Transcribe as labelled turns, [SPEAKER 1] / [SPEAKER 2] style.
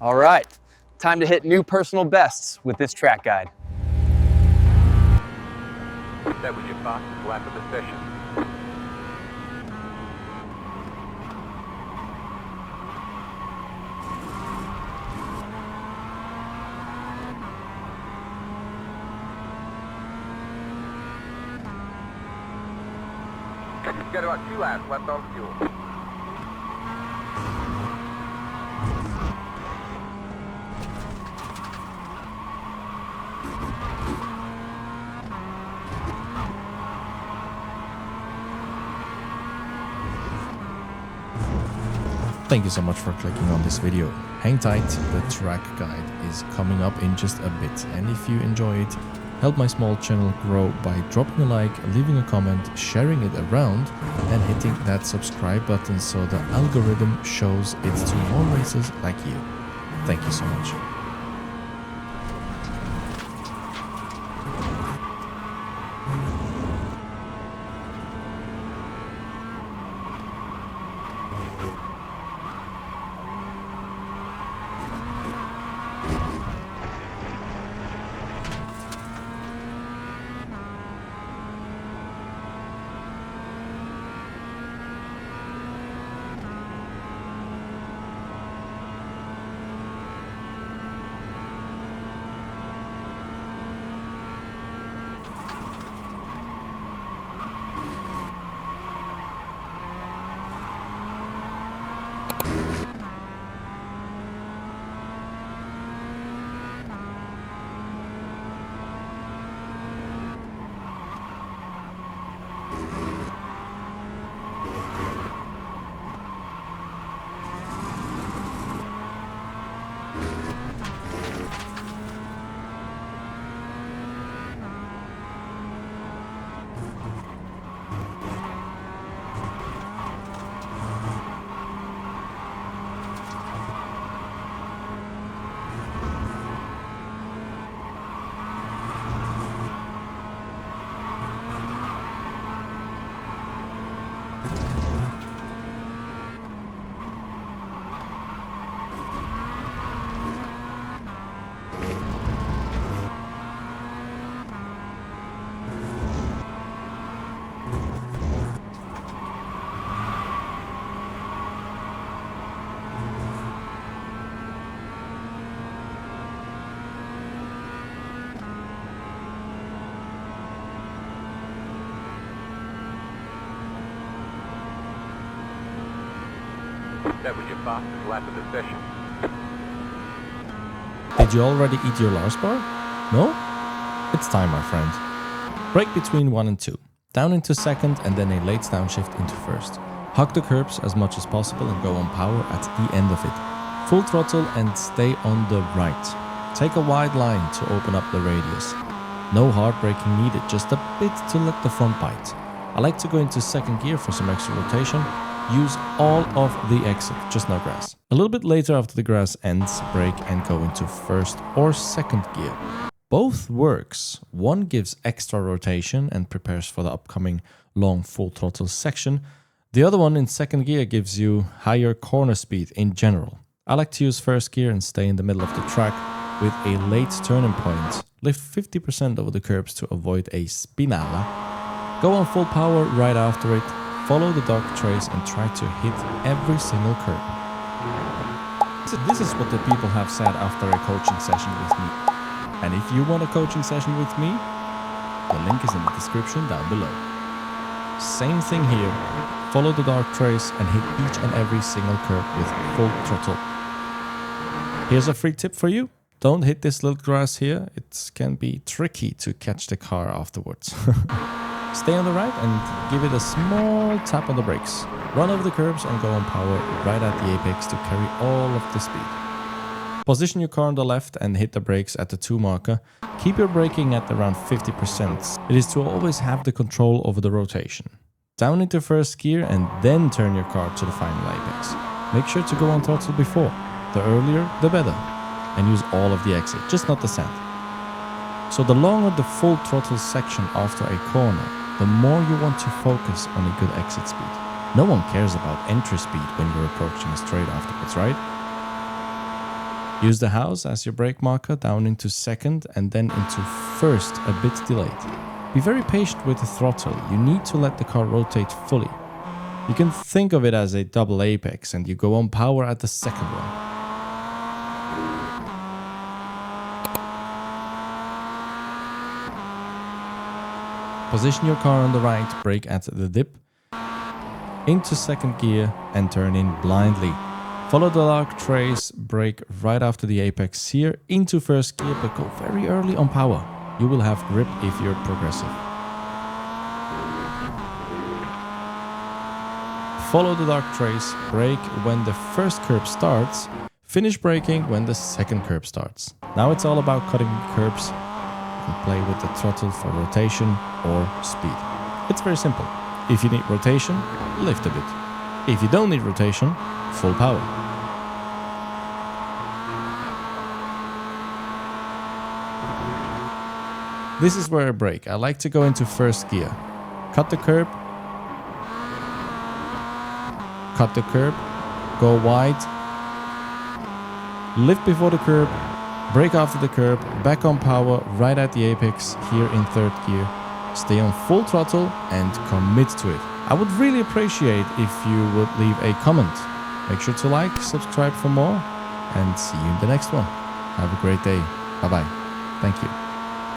[SPEAKER 1] All right, time to hit new personal bests with this track guide.
[SPEAKER 2] That was your fastest lap of the session. You've got about 2 laps left on fuel.
[SPEAKER 3] Thank you so much for clicking on this video. Hang tight, the track guide is coming up in just a bit, and if you enjoy it, help my small channel grow by dropping a like, leaving a comment, sharing it around, and hitting that subscribe button so the algorithm shows it to more racers like you. Thank you so much.
[SPEAKER 2] That was your fastest lap of the session.
[SPEAKER 3] Did you already eat your Lars bar? No? It's time, my friend. Brake between 1 and 2. Down into second and then a late downshift into first. Hug the curbs as much as possible and go on power at the end of it. Full throttle and stay on the right. Take a wide line to open up the radius. No hard braking needed, just a bit to let the front bite. I like to go into second gear for some extra rotation. Use all of the exit, just no grass. A little bit later after the grass ends, brake and go into first or second gear. Both works. One gives extra rotation and prepares for the upcoming long full throttle section. The other one in second gear gives you higher corner speed in general. I like to use first gear and stay in the middle of the track with a late turning point. Lift 50% over the curbs to avoid a spinala. Go on full power right after it. Follow the dark trace and try to hit every single curve. So this is what the people have said after a coaching session with me. And if you want a coaching session with me, the link is in the description down below. Same thing here. Follow the dark trace and hit each and every single curve with full throttle. Here's a free tip for you. Don't hit this little grass here. It can be tricky to catch the car afterwards. Stay on the right and give it a small tap on the brakes. Run over the curbs and go on power right at the apex to carry all of the speed. Position your car on the left and hit the brakes at the 2 marker. Keep your braking at around 50%. It is to always have the control over the rotation. Down into first gear and then turn your car to the final apex. Make sure to go on throttle before. The earlier, the better. And use all of the exit, just not the sand. So the longer the full throttle section after a corner, the more you want to focus on a good exit speed. No one cares about entry speed when you're approaching a straight afterwards, right? Use the house as your brake marker down into second and then into first, a bit delayed. Be very patient with the throttle. You need to let the car rotate fully. You can think of it as a double apex and you go on power at the second one. Position your car on the right, brake at the dip, into second gear and turn in blindly. Follow the dark trace, brake right after the apex here into first gear, but go very early on power. You will have grip if you're progressive. Follow the dark trace, brake when the first curb starts, finish braking when the second curb starts. Now it's all about cutting curbs and play with the throttle for rotation or speed. It's very simple. If you need rotation, lift a bit. If you don't need rotation, full power. This is where I brake. I like to go into first gear. Cut the curb, go wide, lift before the curb, brake after the curb, back on power, right at the apex, here in third gear. Stay on full throttle and commit to it. I would really appreciate if you would leave a comment. Make sure to like, subscribe for more, and see you in the next one. Have a great day. Bye-bye. Thank you.